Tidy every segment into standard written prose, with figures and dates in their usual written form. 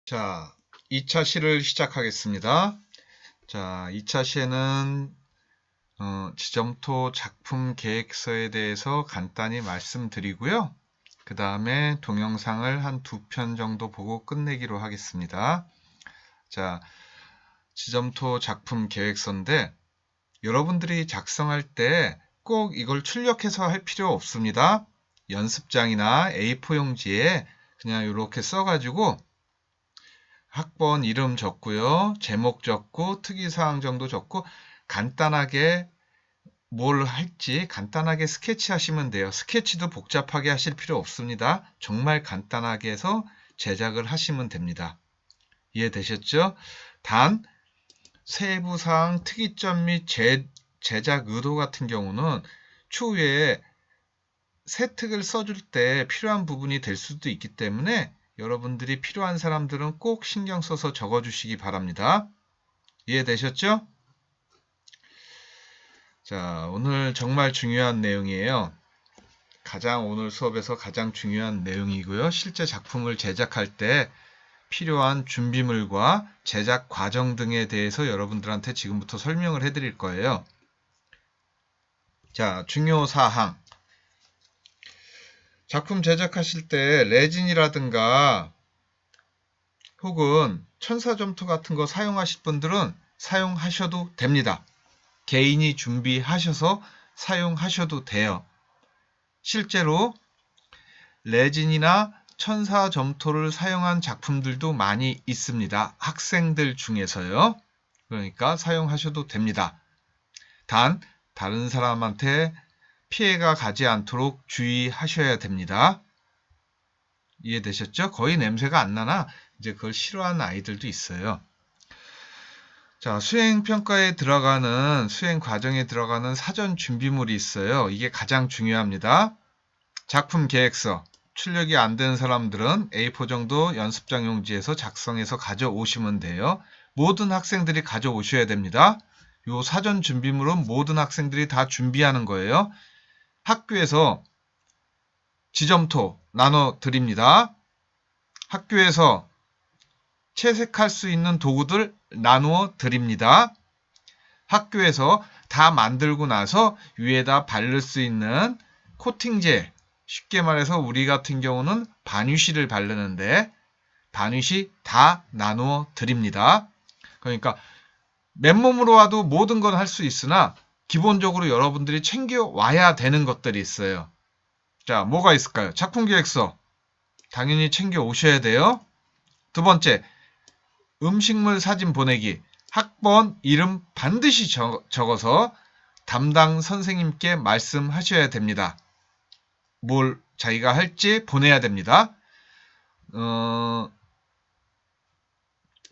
자, 2차 시를 시작하겠습니다. 자, 2차 시에는 지점토 작품 계획서에 대해서 간단히 말씀드리고요. 그 다음에 동영상을 한 2편 정도 보고 끝내기로 하겠습니다. 자, 지점토 작품 계획서인데 여러분들이 작성할 때 꼭 이걸 출력해서 할 필요 없습니다. 연습장이나 A4 용지에 그냥 이렇게 써가지고 학번 이름 적고요. 제목 적고 특이사항 정도 적고 간단하게 뭘 할지 간단하게 스케치 하시면 돼요. 스케치도 복잡하게 하실 필요 없습니다. 정말 간단하게 해서 제작을 하시면 됩니다. 이해되셨죠? 단 세부사항, 특이점 및 제작 의도 같은 경우는 추후에 세특을 써줄 때 필요한 부분이 될 수도 있기 때문에 여러분들이 필요한 사람들은 꼭 신경 써서 적어주시기 바랍니다. 이해되셨죠? 자, 오늘 정말 중요한 내용이에요. 오늘 수업에서 가장 중요한 내용이고요. 실제 작품을 제작할 때 필요한 준비물과 제작 과정 등에 대해서 여러분들한테 지금부터 설명을 해드릴 거예요. 자, 중요 사항. 작품 제작하실 때 레진이라든가 혹은 천사점토 같은 거 사용하실 분들은 사용하셔도 됩니다. 개인이 준비하셔서 사용하셔도 돼요. 실제로 레진이나 천사점토를 사용한 작품들도 많이 있습니다. 학생들 중에서요. 그러니까 사용하셔도 됩니다. 단 다른 사람한테 피해가 가지 않도록 주의하셔야 됩니다. 이해되셨죠? 거의 냄새가 안 나나 이제 그걸 싫어하는 아이들도 있어요. 자, 수행평가에 들어가는 수행 과정에 들어가는 사전 준비물이 있어요. 이게 가장 중요합니다. 작품 계획서. 출력이 안 되는 사람들은 A4 정도 연습장 용지에서 작성해서 가져오시면 돼요. 모든 학생들이 가져오셔야 됩니다. 요 사전 준비물은 모든 학생들이 다 준비하는 거예요. 학교에서 지점토 나눠 드립니다. 학교에서 채색할 수 있는 도구들 나누어 드립니다. 학교에서 다 만들고 나서 위에다 바를 수 있는 코팅제, 쉽게 말해서 우리 같은 경우는 바니쉬를 바르는데 바니쉬 다 나누어 드립니다. 그러니까 맨몸으로 와도 모든 건 할 수 있으나 기본적으로 여러분들이 챙겨 와야 되는 것들이 있어요. 자, 뭐가 있을까요? 작품 계획서 당연히 챙겨 오셔야 돼요. 두 번째, 음식물 사진 보내기. 학번 이름 반드시 적어서 담당 선생님께 말씀하셔야 됩니다. 뭘 자기가 할지 보내야 됩니다.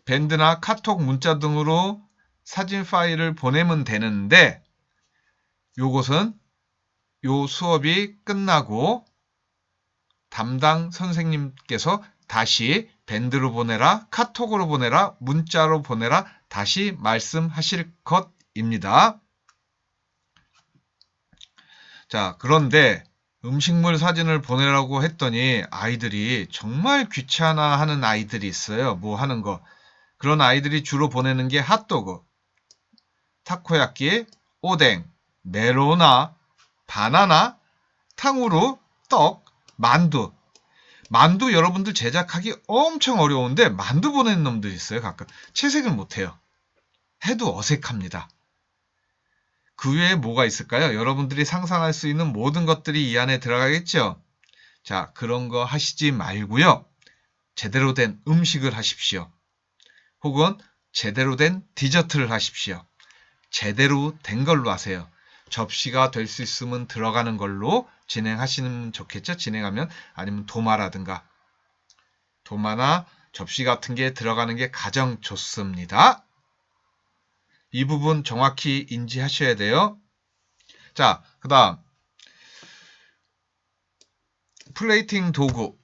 밴드나 카톡 문자 등으로 사진 파일을 보내면 되는데 요것은 요 수업이 끝나고 담당 선생님께서 다시 밴드로 보내라, 카톡으로 보내라, 문자로 보내라 다시 말씀하실 것입니다. 자, 그런데 음식물 사진을 보내라고 했더니 아이들이 정말 귀찮아하는 아이들이 있어요. 뭐 하는 거. 그런 아이들이 주로 보내는 게 핫도그, 타코야끼, 오뎅, 메로나, 바나나, 탕후루, 떡, 만두. 만두 여러분들 제작하기 엄청 어려운데 만두 보내는 놈들 있어요. 가끔 채색을 못해요. 해도 어색합니다. 그 외에 뭐가 있을까요? 여러분들이 상상할 수 있는 모든 것들이 이 안에 들어가겠죠? 자, 그런 거 하시지 말고요. 제대로 된 음식을 하십시오. 혹은 제대로 된 디저트를 하십시오. 제대로 된 걸로 하세요. 접시가 될 수 있으면 들어가는 걸로 진행하시면 좋겠죠? 진행하면 아니면 도마라든가 도마나 접시 같은 게 들어가는 게 가장 좋습니다. 이 부분 정확히 인지하셔야 돼요. 자, 그 다음 플레이팅 도구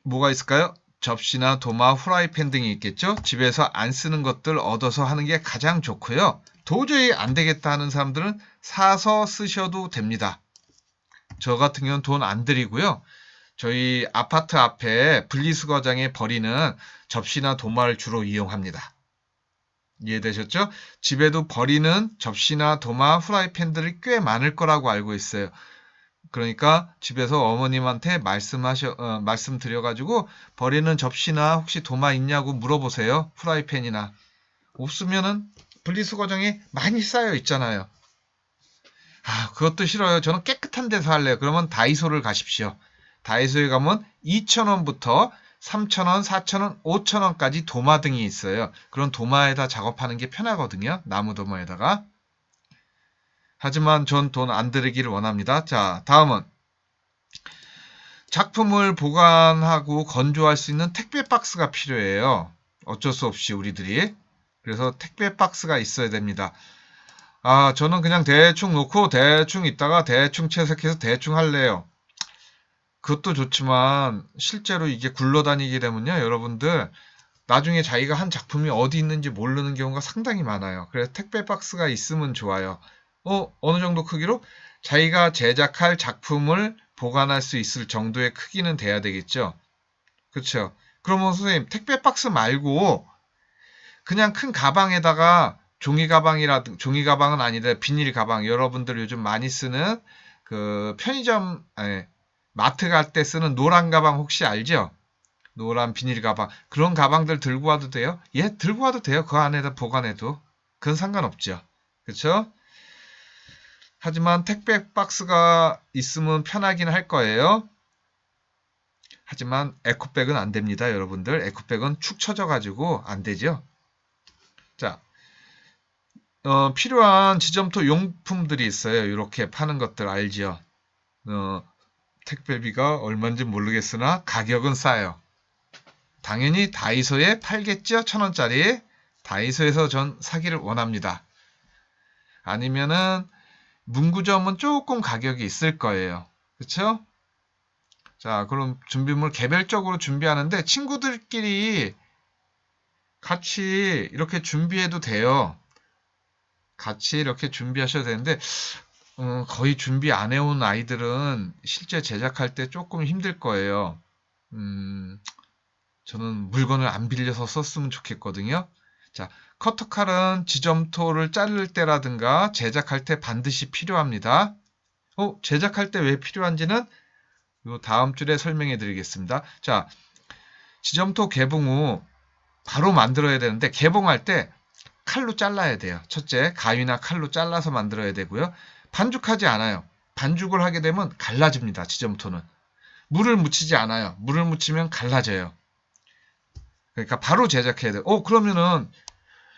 뭐가 있을까요? 접시나 도마, 후라이팬 등이 있겠죠? 집에서 안 쓰는 것들 얻어서 하는 게 가장 좋고요. 도저히 안 되겠다 하는 사람들은 사서 쓰셔도 됩니다. 저 같은 경우는 돈 안 들이고요. 저희 아파트 앞에 분리수거장에 버리는 접시나 도마를 주로 이용합니다. 이해되셨죠? 집에도 버리는 접시나 도마, 후라이팬들이 꽤 많을 거라고 알고 있어요. 그러니까 집에서 어머님한테 말씀드려가지고 버리는 접시나 혹시 도마 있냐고 물어보세요. 후라이팬이나. 없으면은 분리수거장에 많이 쌓여 있잖아요. 그것도 싫어요. 저는 깨끗한 데서 할래요. 그러면 다이소를 가십시오. 다이소에 가면 2,000원부터 3,000원, 4,000원, 5,000원까지 도마 등이 있어요. 그런 도마에다 작업하는 게 편하거든요. 나무 도마에다가. 하지만 전 돈 안 들이기를 원합니다. 자, 다음은 작품을 보관하고 건조할 수 있는 택배 박스가 필요해요. 어쩔 수 없이 우리들이. 그래서 택배 박스가 있어야 됩니다. 저는 그냥 대충 놓고 대충 있다가 대충 채색해서 대충 할래요. 그것도 좋지만 실제로 이게 굴러다니게 되면요, 여러분들 나중에 자기가 한 작품이 어디 있는지 모르는 경우가 상당히 많아요. 그래서 택배 박스가 있으면 좋아요. 어느 정도 크기로 자기가 제작할 작품을 보관할 수 있을 정도의 크기는 돼야 되겠죠. 그렇죠? 그러면 선생님 택배 박스 말고 그냥 큰 가방에다가 종이 가방은 아니다, 비닐 가방, 여러분들 요즘 많이 쓰는 그 편의점, 마트 갈 때 쓰는 노란 가방 혹시 알죠? 노란 비닐 가방. 그런 가방들 들고 와도 돼요? 예, 들고 와도 돼요. 그 안에다 보관해도. 그건 상관없죠. 그렇죠? 하지만 택배 박스가 있으면 편하긴 할 거예요. 하지만 에코백은 안 됩니다, 여러분들. 에코백은 축 처져가지고 안 되죠. 자, 필요한 지점토 용품들이 있어요. 이렇게 파는 것들 알죠? 택배비가 얼마인지 모르겠으나 가격은 싸요. 당연히 다이소에 팔겠죠? 1,000원짜리. 다이소에서 전 사기를 원합니다. 아니면은 문구점은 조금 가격이 있을 거예요. 그쵸? 자, 그럼 준비물 개별적으로 준비하는데 친구들끼리 같이 이렇게 준비해도 돼요. 같이 이렇게 준비하셔도 되는데 거의 준비 안 해온 아이들은 실제 제작할 때 조금 힘들 거예요. 저는 물건을 안 빌려서 썼으면 좋겠거든요. 자, 커터칼은 지점토를 자를 때라든가 제작할 때 반드시 필요합니다. 제작할 때 왜 필요한지는 요 다음 줄에 설명해 드리겠습니다. 자, 지점토 개봉 후 바로 만들어야 되는데 개봉할 때 칼로 잘라야 돼요. 첫째, 가위나 칼로 잘라서 만들어야 되고요. 반죽하지 않아요. 반죽을 하게 되면 갈라집니다. 지점토는. 물을 묻히지 않아요. 물을 묻히면 갈라져요. 그러니까 바로 제작해야 돼요. 그러면은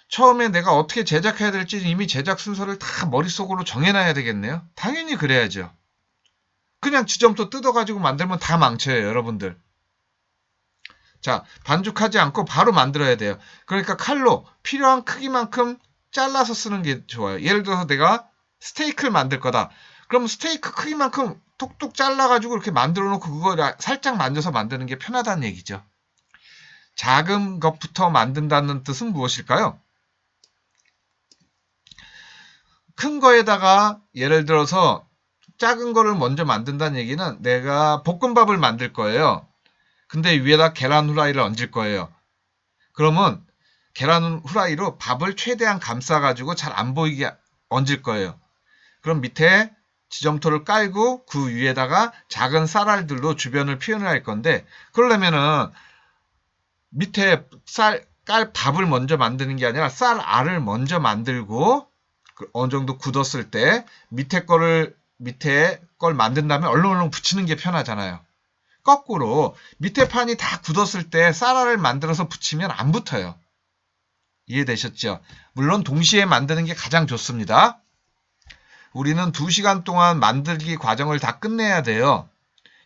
처음에 내가 어떻게 제작해야 될지 이미 제작 순서를 다 머릿속으로 정해놔야 되겠네요. 당연히 그래야죠. 그냥 지점토 뜯어가지고 만들면 다 망쳐요, 여러분들. 자, 반죽하지 않고 바로 만들어야 돼요. 그러니까 칼로 필요한 크기만큼 잘라서 쓰는 게 좋아요. 예를 들어서 내가 스테이크를 만들 거다. 그럼 스테이크 크기만큼 톡톡 잘라가지고 이렇게 만들어 놓고 그걸 살짝 만져서 만드는 게 편하다는 얘기죠. 작은 것부터 만든다는 뜻은 무엇일까요? 큰 거에다가 예를 들어서 작은 거를 먼저 만든다는 얘기는 내가 볶음밥을 만들 거예요. 근데 위에다 계란 후라이를 얹을 거예요. 그러면 계란 후라이로 밥을 최대한 감싸가지고 잘 안 보이게 얹을 거예요. 그럼 밑에 지점토를 깔고 그 위에다가 작은 쌀알들로 주변을 표현을 할 건데 그러려면은 밑에 깔 밥을 먼저 만드는 게 아니라 쌀알을 먼저 만들고 어느 정도 굳었을 때 밑에 걸 만든 다음에 얼렁얼렁 붙이는 게 편하잖아요. 거꾸로 밑에 판이 다 굳었을 때 쌀알을 만들어서 붙이면 안 붙어요. 이해되셨죠? 물론 동시에 만드는 게 가장 좋습니다. 우리는 2시간 동안 만들기 과정을 다 끝내야 돼요.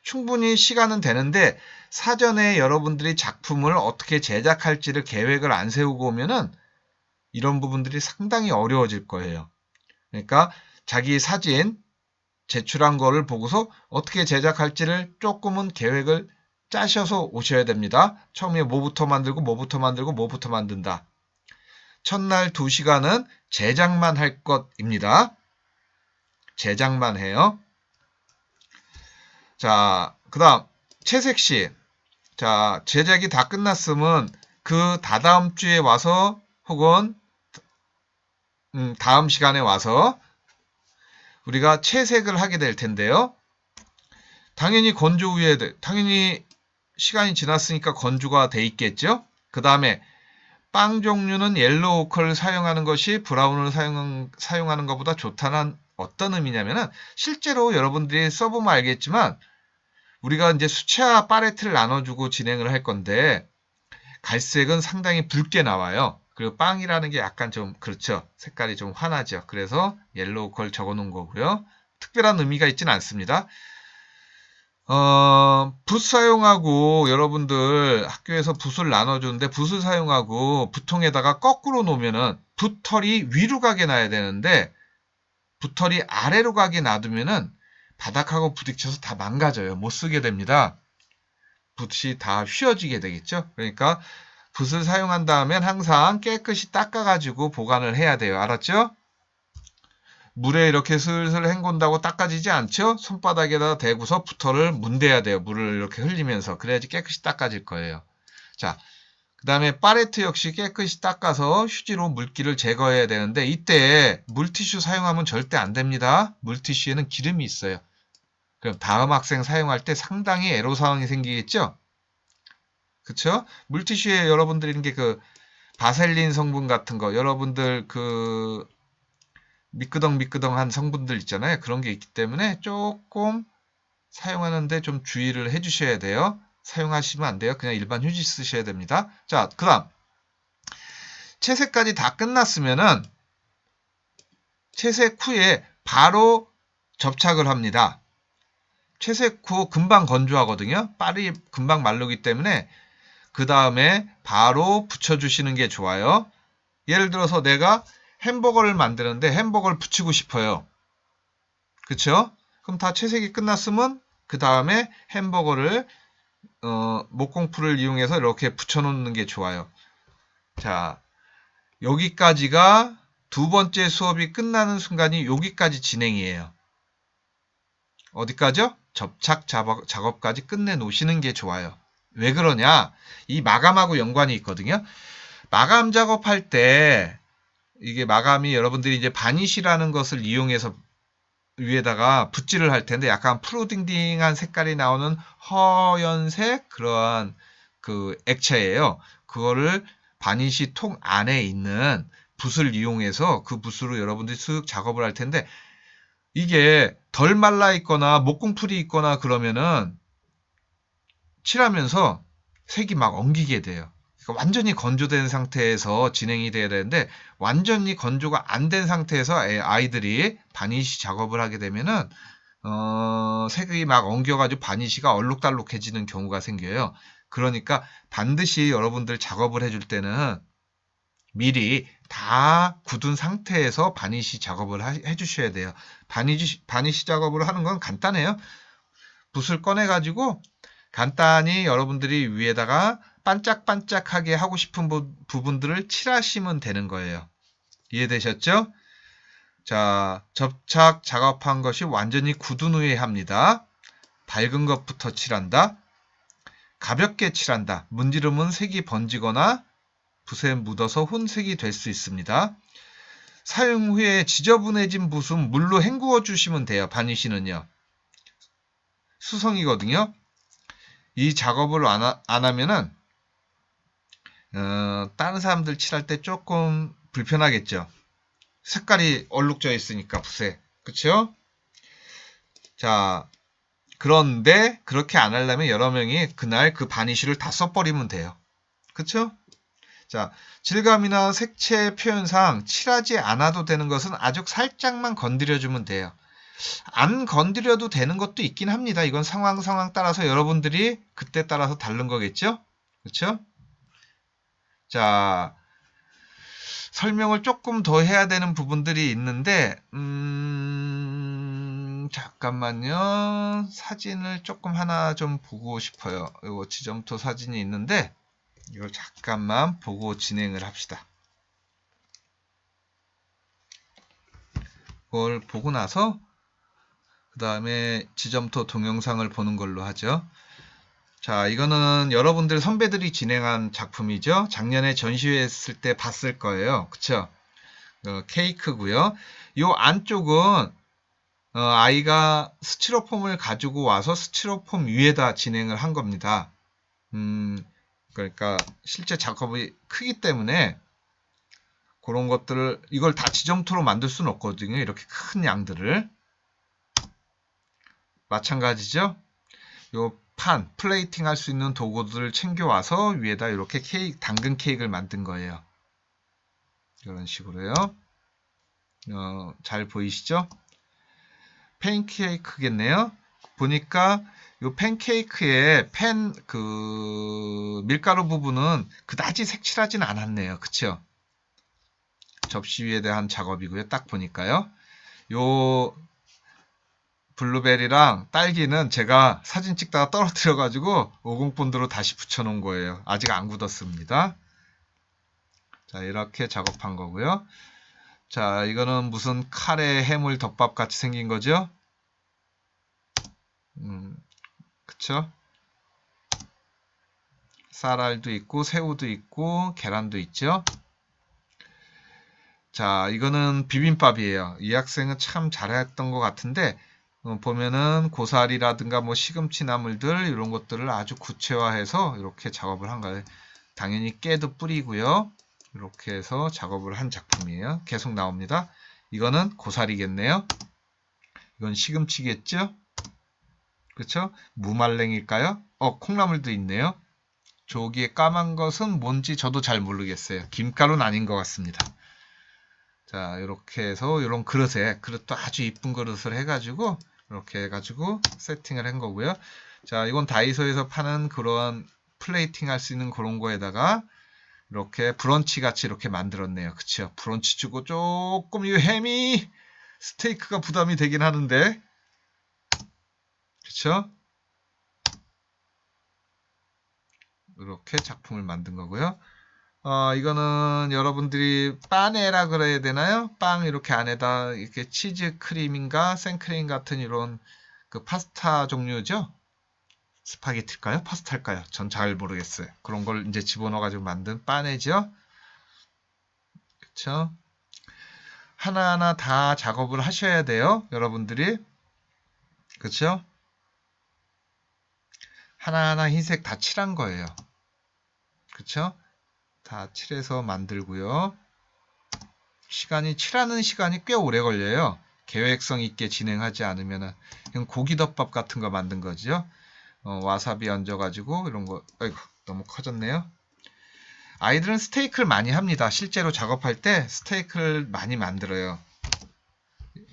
충분히 시간은 되는데 사전에 여러분들이 작품을 어떻게 제작할지를 계획을 안 세우고 오면은 이런 부분들이 상당히 어려워질 거예요. 그러니까 자기 사진 제출한 거를 보고서 어떻게 제작할지를 조금은 계획을 짜셔서 오셔야 됩니다. 처음에 뭐부터 만들고 뭐부터 만들고 뭐부터 만든다. 첫날 2시간은 제작만 할 것입니다. 제작만 해요. 자, 그 다음 채색시. 자, 제작이 다 끝났으면 그 다다음 주에 와서 혹은 다음 시간에 와서 우리가 채색을 하게 될 텐데요. 당연히 건조 후에 당연히 시간이 지났으니까 건조가 돼 있겠죠. 그 다음에 빵 종류는 옐로우 오컬을 사용하는 것이 브라운을 사용하는 것보다 좋다는 어떤 의미냐면은 실제로 여러분들이 써보면 알겠지만 우리가 이제 수채화 팔레트를 나눠주고 진행을 할 건데 갈색은 상당히 붉게 나와요. 그리고 빵이라는 게 약간 좀 그렇죠. 색깔이 좀 환하죠. 그래서 옐로우 걸 적어 놓은 거고요. 특별한 의미가 있지는 않습니다. 붓 사용하고 여러분들 학교에서 붓을 나눠주는데 붓을 사용하고 붓통에다가 거꾸로 놓으면은 붓털이 위로 가게 놔야 되는데 붓털이 아래로 가게 놔두면은 바닥하고 부딪혀서 다 망가져요. 못 쓰게 됩니다. 붓이 다 휘어지게 되겠죠. 그러니까 붓을 사용한다면 항상 깨끗이 닦아가지고 보관을 해야 돼요. 알았죠? 물에 이렇게 슬슬 헹군다고 닦아지지 않죠? 손바닥에다 대고서 붓털을 문대야 돼요. 물을 이렇게 흘리면서. 그래야지 깨끗이 닦아질 거예요. 자, 그 다음에 팔레트 역시 깨끗이 닦아서 휴지로 물기를 제거해야 되는데 이때 물티슈 사용하면 절대 안 됩니다. 물티슈에는 기름이 있어요. 그럼 다음 학생 사용할 때 상당히 애로사항이 생기겠죠? 그쵸? 물티슈에 여러분들이 이게 그 바셀린 성분 같은 거 여러분들 그 미끄덩미끄덩한 성분들 있잖아요. 그런 게 있기 때문에 조금 사용하는데 좀 주의를 해주셔야 돼요. 사용하시면 안 돼요. 그냥 일반 휴지 쓰셔야 됩니다. 자, 그 다음 채색까지 다 끝났으면은 채색 후에 바로 접착을 합니다. 채색 후 금방 건조하거든요. 빨리 금방 마르기 때문에 그 다음에 바로 붙여주시는 게 좋아요. 예를 들어서 내가 햄버거를 만드는데 햄버거를 붙이고 싶어요. 그쵸? 그럼 다 채색이 끝났으면 그 다음에 햄버거를 목공풀을 이용해서 이렇게 붙여놓는 게 좋아요. 자, 여기까지가 두 번째 수업이 끝나는 순간이 여기까지 진행이에요. 어디까지요? 접착 작업까지 끝내 놓으시는 게 좋아요. 왜 그러냐? 이 마감하고 연관이 있거든요. 마감 작업할 때 이게 마감이 여러분들이 이제 바니쉬라는 것을 이용해서 위에다가 붓질을 할 텐데 약간 푸르딩딩한 색깔이 나오는 허연색 그러한 그 액체예요. 그거를 바니쉬 통 안에 있는 붓을 이용해서 그 붓으로 여러분들이 쓱 작업을 할 텐데 이게 덜 말라 있거나 목공풀이 있거나 그러면은 칠하면서 색이 막 엉기게 돼요. 그러니까 완전히 건조된 상태에서 진행이 돼야 되는데 완전히 건조가 안 된 상태에서 아이들이 바니쉬 작업을 하게 되면은 색이 막 엉겨가지고 바니쉬가 얼룩달룩해지는 경우가 생겨요. 그러니까 반드시 여러분들 작업을 해줄 때는 미리 다 굳은 상태에서 바니쉬 작업을 해주셔야 돼요. 바니쉬 작업을 하는 건 간단해요. 붓을 꺼내가지고 간단히 여러분들이 위에다가 반짝반짝하게 하고 싶은 부분들을 칠하시면 되는 거예요. 이해되셨죠? 자, 접착 작업한 것이 완전히 굳은 후에 합니다. 밝은 것부터 칠한다. 가볍게 칠한다. 문지르면 색이 번지거나 붓에 묻어서 혼색이 될 수 있습니다. 사용 후에 지저분해진 붓은 물로 헹구어 주시면 돼요. 바니쉬는요. 수성이거든요. 이 작업을 안 하면은 다른 사람들 칠할 때 조금 불편하겠죠. 색깔이 얼룩져 있으니까 붓에. 그쵸? 자, 그런데 그렇게 안 하려면 여러 명이 그날 그 바니쉬를 다 써버리면 돼요. 그쵸? 자, 질감이나 색채 표현상 칠하지 않아도 되는 것은 아주 살짝만 건드려주면 돼요. 안 건드려도 되는 것도 있긴 합니다. 이건 상황 따라서 여러분들이 그때 따라서 다른 거겠죠? 그쵸? 자, 설명을 조금 더 해야 되는 부분들이 있는데 잠깐만요. 사진을 조금 하나 좀 보고 싶어요. 이거 지점토 사진이 있는데 이걸 잠깐만 보고 진행을 합시다. 그걸 보고 나서 그 다음에 지점토 동영상을 보는 걸로 하죠. 자, 이거는 여러분들 선배들이 진행한 작품이죠. 작년에 전시회 했을 때 봤을 거예요. 그쵸? 케이크고요. 요 안쪽은 아이가 스티로폼을 가지고 와서 스티로폼 위에다 진행을 한 겁니다. 그러니까 실제 작업이 크기 때문에 그런 것들을 이걸 다 지점토로 만들 수는 없거든요. 이렇게 큰 양들을. 마찬가지죠. 요 판, 플레이팅 할 수 있는 도구들을 챙겨와서 위에다 이렇게 당근 케이크를 만든 거예요. 이런 식으로요. 잘 보이시죠? 팬케이크겠네요. 보니까 요 팬케이크의 밀가루 부분은 그다지 색칠하진 않았네요. 그쵸? 접시 위에 대한 작업이고요. 딱 보니까요. 요 블루베리랑 딸기는 제가 사진 찍다가 떨어뜨려 가지고 50본드로 다시 붙여 놓은 거예요. 아직 안 굳었습니다. 자, 이렇게 작업한 거고요. 자, 이거는 무슨 카레 해물 덮밥 같이 생긴 거죠? 그쵸? 쌀알도 있고 새우도 있고 계란도 있죠. 자, 이거는 비빔밥이에요. 이 학생은 참 잘했던 것 같은데 보면은 고사리라든가 뭐 시금치 나물들 이런 것들을 아주 구체화해서 이렇게 작업을 한 거예요. 당연히 깨도 뿌리고요. 이렇게 해서 작업을 한 작품이에요. 계속 나옵니다. 이거는 고사리겠네요. 이건 시금치겠죠? 그렇죠? 무말랭일까요? 콩나물도 있네요. 저기에 까만 것은 뭔지 저도 잘 모르겠어요. 김가루는 아닌 것 같습니다. 자, 이렇게 해서 이런 그릇도 아주 이쁜 그릇을 해가지고 이렇게 해가지고 세팅을 한 거고요. 자, 이건 다이소에서 파는 그런 플레이팅 할 수 있는 그런 거에다가 이렇게 브런치 같이 이렇게 만들었네요. 그쵸? 브런치 주고 조금 이 햄이 스테이크가 부담이 되긴 하는데, 그쵸? 이렇게 작품을 만든 거고요. 이거는 여러분들이 빠네라 그래야 되나요? 빵 이렇게 안에다 이렇게 치즈 크림인가 생크림 같은 이런 그 파스타 종류죠? 스파게티일까요? 파스타일까요? 전 잘 모르겠어요. 그런 걸 이제 집어넣어가지고 만든 빠네죠? 그쵸? 하나하나 다 작업을 하셔야 돼요. 여러분들이. 그쵸? 하나하나 흰색 다 칠한 거예요. 그쵸? 다 칠해서 만들고요. 칠하는 시간이 꽤 오래 걸려요. 계획성 있게 진행하지 않으면은 그냥 고기덮밥 같은 거 만든 거죠. 와사비 얹어가지고 이런 거. 아이고, 너무 커졌네요. 아이들은 스테이크를 많이 합니다. 실제로 작업할 때 스테이크를 많이 만들어요.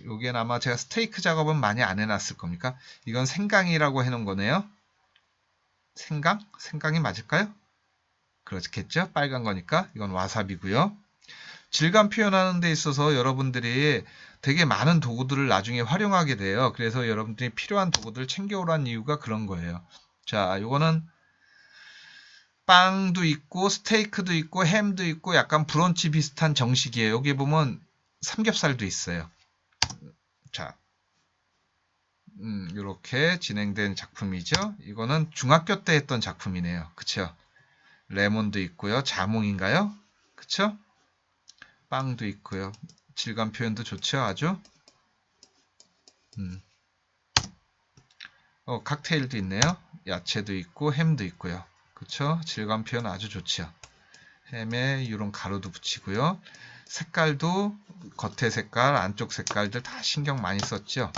여기엔 아마 제가 스테이크 작업은 많이 안 해놨을 겁니까? 이건 생강이라고 해놓은 거네요. 생강? 생강이 맞을까요? 그렇겠죠? 빨간 거니까. 이건 와사비고요. 질감 표현하는 데 있어서 여러분들이 되게 많은 도구들을 나중에 활용하게 돼요. 그래서 여러분들이 필요한 도구들을 챙겨오라는 이유가 그런 거예요. 자, 요거는 빵도 있고 스테이크도 있고 햄도 있고 약간 브런치 비슷한 정식이에요. 여기 보면 삼겹살도 있어요. 자, 이렇게 진행된 작품이죠. 이거는 중학교 때 했던 작품이네요. 그쵸? 레몬도 있고요. 자몽인가요? 그쵸? 빵도 있고요. 질감 표현도 좋죠, 아주. 칵테일도 있네요. 야채도 있고 햄도 있고요. 그쵸? 질감 표현 아주 좋죠. 햄에 이런 가루도 붙이고요. 색깔도 겉에 색깔, 안쪽 색깔들 다 신경 많이 썼죠.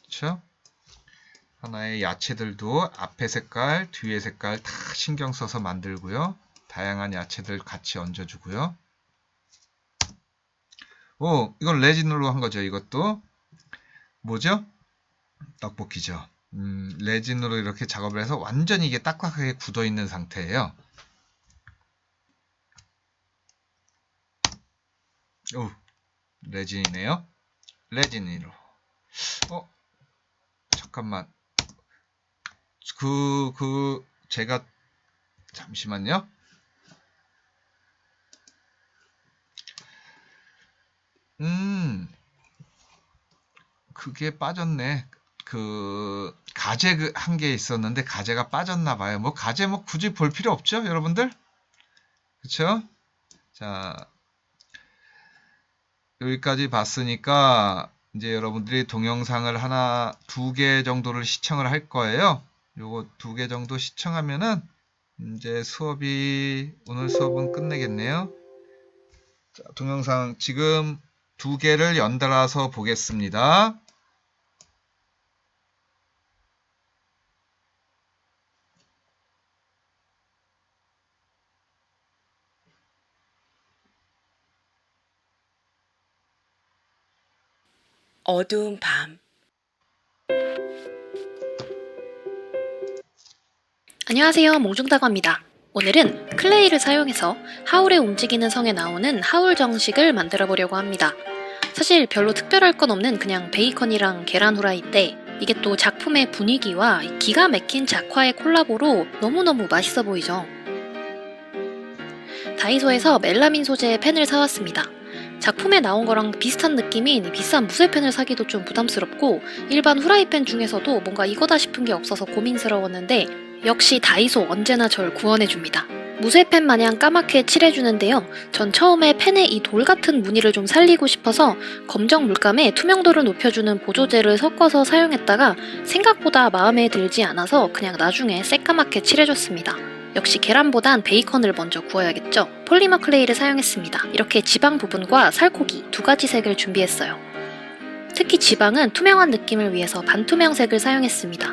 그쵸? 하나의 야채들도 앞에 색깔, 뒤에 색깔 다 신경 써서 만들고요. 다양한 야채들 같이 얹어주고요. 이건 레진으로 한 거죠. 이것도 뭐죠? 떡볶이죠. 레진으로 이렇게 작업을 해서 완전히 이게 딱딱하게 굳어 있는 상태예요. 레진이네요. 레진으로. 잠깐만. 제가 잠시만요. 그게 빠졌네. 가재 한 개 있었는데 가재가 빠졌나 봐요. 뭐 가재 뭐 굳이 볼 필요 없죠, 여러분들? 그쵸? 자, 여기까지 봤으니까 이제 여러분들이 동영상을 하나, 2개 정도를 시청을 할 거예요. 요거 2개 정도 시청하면은 이제 오늘 수업은 끝내겠네요. 자, 동영상 지금 2개를 연달아서 보겠습니다. 어두운 밤. 안녕하세요, 몽중다과입니다. 오늘은 클레이를 사용해서 하울의 움직이는 성에 나오는 하울 정식을 만들어 보려고 합니다. 사실 별로 특별할 건 없는 그냥 베이컨이랑 계란 후라이인데 이게 또 작품의 분위기와 기가 막힌 작화의 콜라보로 너무너무 맛있어 보이죠. 다이소에서 멜라민 소재의 펜을 사왔습니다. 작품에 나온 거랑 비슷한 느낌인 비싼 무쇠펜을 사기도 좀 부담스럽고 일반 후라이팬 중에서도 뭔가 이거다 싶은 게 없어서 고민스러웠는데 역시 다이소 언제나 절 구원해줍니다. 무쇠펜 마냥 까맣게 칠해주는데요. 전 처음에 펜의 이 돌 같은 무늬를 좀 살리고 싶어서 검정 물감에 투명도를 높여주는 보조제를 섞어서 사용했다가 생각보다 마음에 들지 않아서 그냥 나중에 새까맣게 칠해줬습니다. 역시 계란보단 베이컨을 먼저 구워야겠죠. 폴리머 클레이를 사용했습니다. 이렇게 지방 부분과 살코기 2가지 색을 준비했어요. 특히 지방은 투명한 느낌을 위해서 반투명색을 사용했습니다.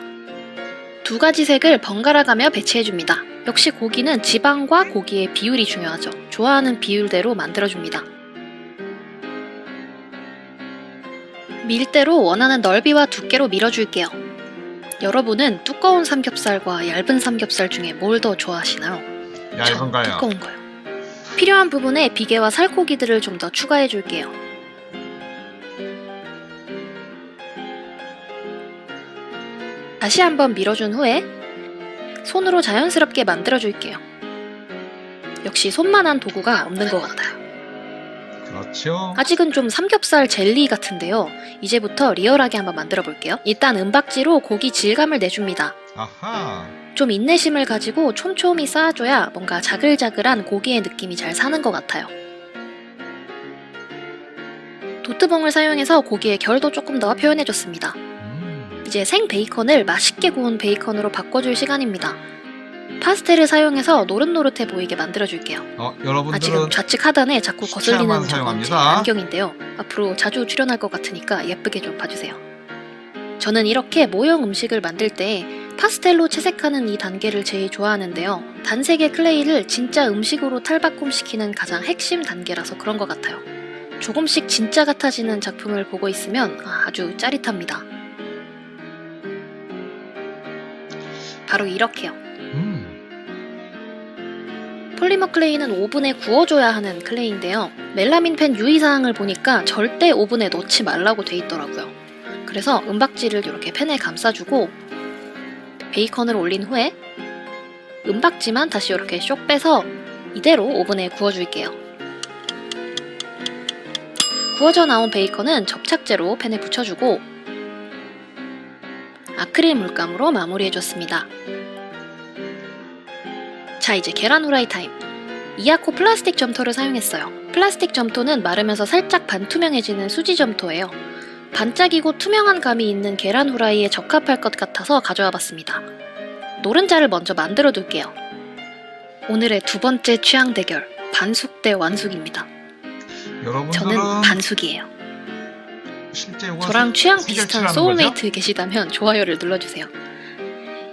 2가지 색을 번갈아가며 배치해줍니다. 역시 고기는 지방과 고기의 비율이 중요하죠. 좋아하는 비율대로 만들어줍니다. 밀대로 원하는 넓이와 두께로 밀어줄게요. 여러분은 두꺼운 삼겹살과 얇은 삼겹살 중에 뭘 더 좋아하시나요? 얇은가요? 전 두꺼운 거요. 필요한 부분에 비계와 살코기들을 좀 더 추가해줄게요. 다시 한번 밀어준 후에 손으로 자연스럽게 만들어줄게요. 역시 손만한 도구가 없는 것 같아요. 그렇죠. 아직은 좀 삼겹살 젤리 같은데요. 이제부터 리얼하게 한번 만들어 볼게요. 일단 은박지로 고기 질감을 내줍니다. 아하. 좀 인내심을 가지고 촘촘히 쌓아줘야 뭔가 자글자글한 고기의 느낌이 잘 사는 것 같아요. 도트봉을 사용해서 고기의 결도 조금 더 표현해줬습니다. 이제 생 베이컨을 맛있게 구운 베이컨으로 바꿔줄 시간입니다. 파스텔을 사용해서 노릇노릇해 보이게 만들어줄게요. 여러분들은 지금 좌측 하단에 자꾸 거슬리는 저건 제 사용합니다. 안경인데요. 앞으로 자주 출연할 것 같으니까 예쁘게 좀 봐주세요. 저는 이렇게 모형 음식을 만들 때 파스텔로 채색하는 이 단계를 제일 좋아하는데요. 단색의 클레이를 진짜 음식으로 탈바꿈시키는 가장 핵심 단계라서 그런 것 같아요. 조금씩 진짜 같아지는 작품을 보고 있으면 아주 짜릿합니다. 바로 이렇게요. 폴리머 클레이는 오븐에 구워줘야 하는 클레이인데요. 멜라민 펜 유의사항을 보니까 절대 오븐에 넣지 말라고 돼 있더라고요. 그래서 은박지를 이렇게 펜에 감싸주고 베이컨을 올린 후에 은박지만 다시 이렇게 쇽 빼서 이대로 오븐에 구워줄게요. 구워져 나온 베이컨은 접착제로 펜에 붙여주고 아크릴 물감으로 마무리해줬습니다. 자, 이제 계란 후라이 타임. 이아코 플라스틱 점토를 사용했어요. 플라스틱 점토는 마르면서 살짝 반투명해지는 수지 점토예요. 반짝이고 투명한 감이 있는 계란 후라이에 적합할 것 같아서 가져와 봤습니다. 노른자를 먼저 만들어 둘게요. 오늘의 2번째 취향 대결, 반숙 대 완숙입니다. 여러분들은 저는 반숙이에요. 실제 저랑 취향 비슷한 칠하는 소울메이트 거죠? 계시다면 좋아요를 눌러주세요.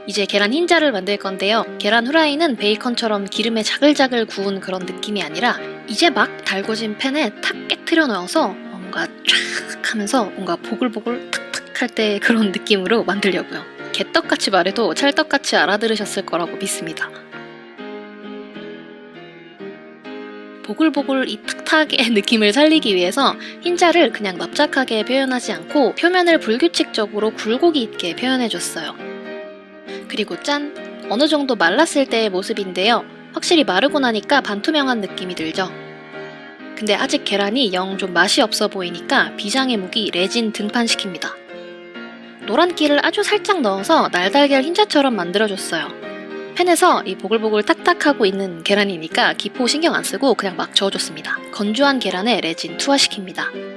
이제 계란 흰자를 만들 건데요. 계란 후라이는 베이컨처럼 기름에 자글자글 구운 그런 느낌이 아니라 이제 막 달궈진 팬에 탁 깨트려 넣어서 뭔가 쫙 하면서 뭔가 보글보글 탁탁 할 때 그런 느낌으로 만들려고요. 개떡같이 말해도 찰떡같이 알아들으셨을 거라고 믿습니다. 보글보글 이 탁탁의 느낌을 살리기 위해서 흰자를 그냥 납작하게 표현하지 않고 표면을 불규칙적으로 굴곡이 있게 표현해줬어요. 그리고 짠! 어느 정도 말랐을 때의 모습인데요. 확실히 마르고 나니까 반투명한 느낌이 들죠. 근데 아직 계란이 영 좀 맛이 없어 보이니까 비장의 무기 레진 등판시킵니다. 노란기를 아주 살짝 넣어서 날달걀 흰자처럼 만들어줬어요. 팬에서 이 보글보글 딱딱하고 있는 계란이니까 기포 신경 안 쓰고 그냥 막 저어줬습니다. 건조한 계란에 레진 투하시킵니다.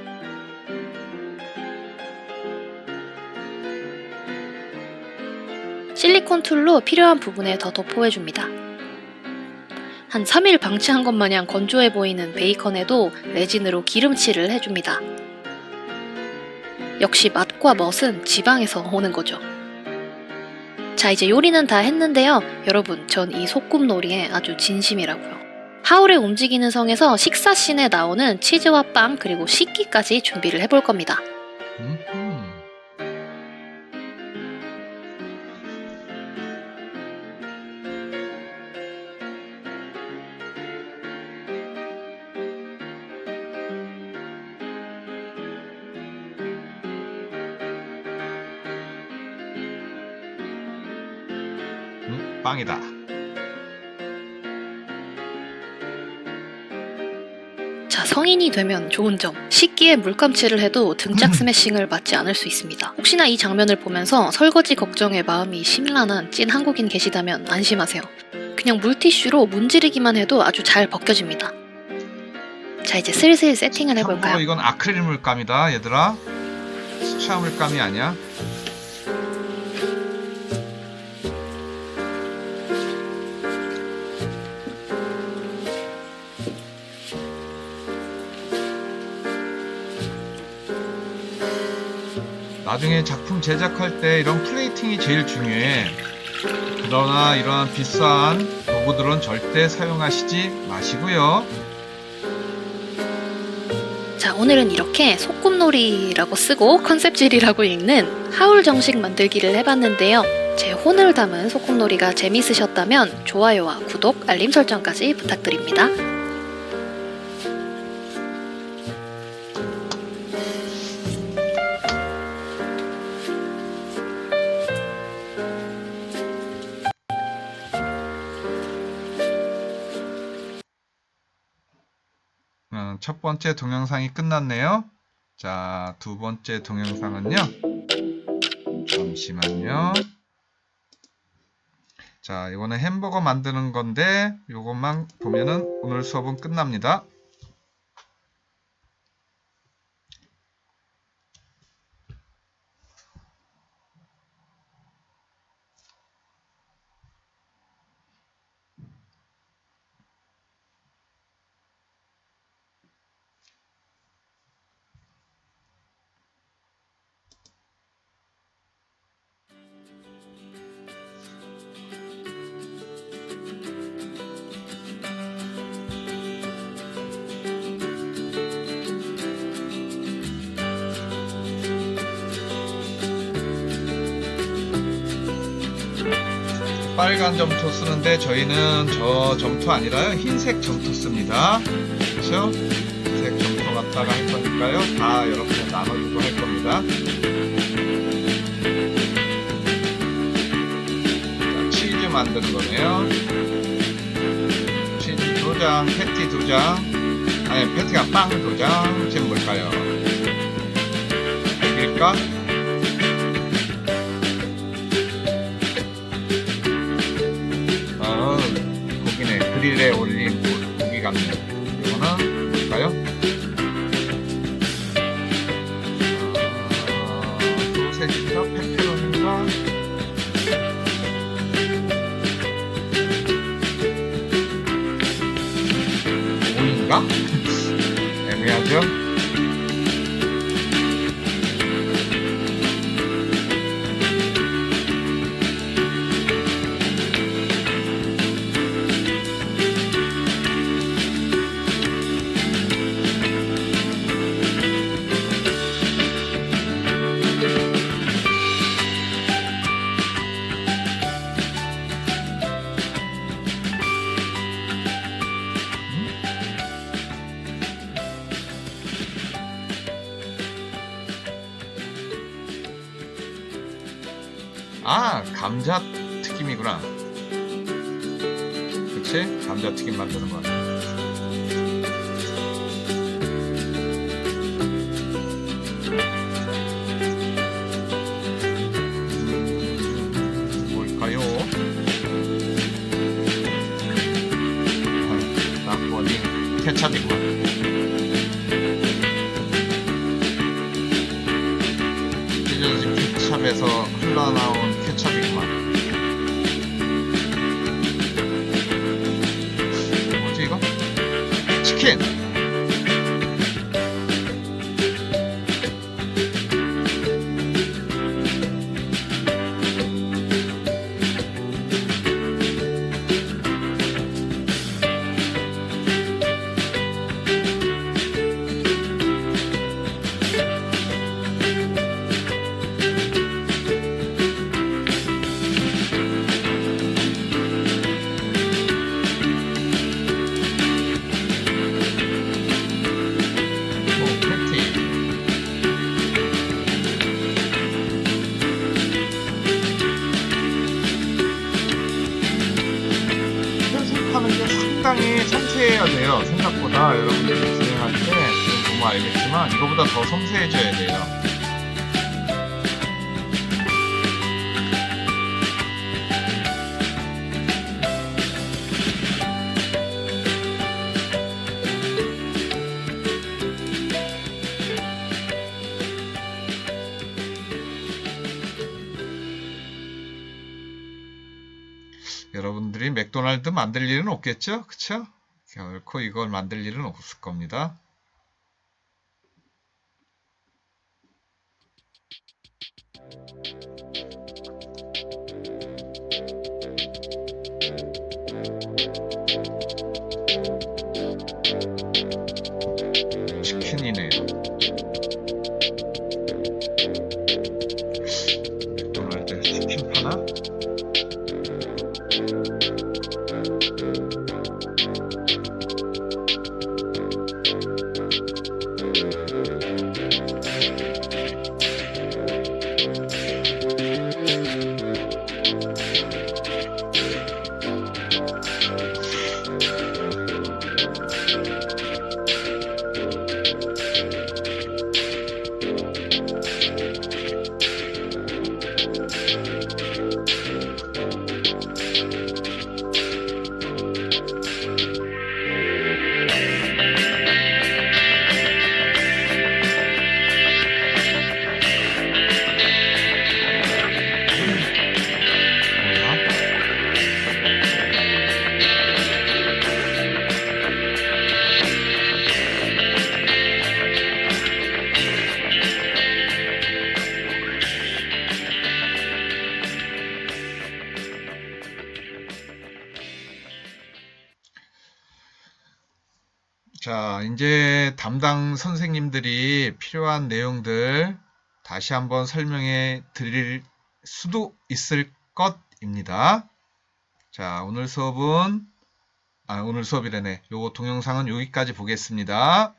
실리콘 툴로 필요한 부분에 더 도포해줍니다. 한 3일 방치한 것 마냥 건조해 보이는 베이컨에도 레진으로 기름칠을 해줍니다. 역시 맛과 멋은 지방에서 오는 거죠. 자, 이제 요리는 다 했는데요. 여러분, 전 이 소꿉놀이에 아주 진심이라고요. 하울의 움직이는 성에서 식사씬에 나오는 치즈와 빵 그리고 식기까지 준비를 해볼 겁니다. 빵이다. 자, 성인이 되면 좋은 점. 식기에 물감칠을 해도 등짝 스매싱을 맞지 않을 수 있습니다. 혹시나 이 장면을 보면서 설거지 걱정에 마음이 심란한 찐 한국인 계시다면 안심하세요. 그냥 물티슈로 문지르기만 해도 아주 잘 벗겨집니다. 자, 이제 슬슬 세팅을 해볼까요? 참고로 이건 아크릴 물감이다, 얘들아. 수채화 물감이 아니야. 나중에 작품 제작할 때 이런 플레이팅이 제일 중요해. 그러나 이러한 비싼 도구들은 절대 사용하시지 마시고요. 자, 오늘은 이렇게 소꿉놀이라고 쓰고 컨셉질이라고 읽는 하울 정식 만들기를 해봤는데요. 제 혼을 담은 소꿉놀이가 재밌으셨다면 좋아요와 구독, 알림 설정까지 부탁드립니다. 첫 번째 동영상이 끝났네요. 자, 두 번째 동영상은요. 잠시만요. 자, 이거는 햄버거 만드는 건데 이것만 보면은 오늘 수업은 끝납니다. 빨간 점토 쓰는데 저희는 저 점토 아니라요, 흰색 점토 씁니다. 그렇죠? 흰색 점토 갖다가 할 거니까요. 다 이렇게 나눠주고 할 겁니다. 자, 치즈 만드는 거네요. 치즈 2장, 패티 2장. 아니, 패티가 빵 2장. 지금 뭘까요? 백일까? 고기네. 그릴에 올린 고기 같네. 이거는 뭘까요? 소세지인가? 페페로니인가? 오인가? 애매하죠? 아, 감자튀김이구나. 그치? 감자튀김 만드는 거. 케찹이구만. 찢어진 케찹에서 흘러나온 케찹이구만. 뭐지 이거? 치킨! 하는 게 상당히 섬세해야 돼요. 생각보다 여러분들이 진행할 때 지금 보면 알겠지만 이거보다 더 섬세해져야 돼요. 여러분들이 맥도날드 만들 일은 없겠죠? 그쵸? 결코 이걸 만들 일은 없을 겁니다. 치킨이네요. 맥도날드 치킨 파나? 자, 이제 담당 선생님들이 필요한 내용들 다시 한번 설명해 드릴 수도 있을 것입니다. 자, 오늘 수업이래네. 요 동영상은 여기까지 보겠습니다.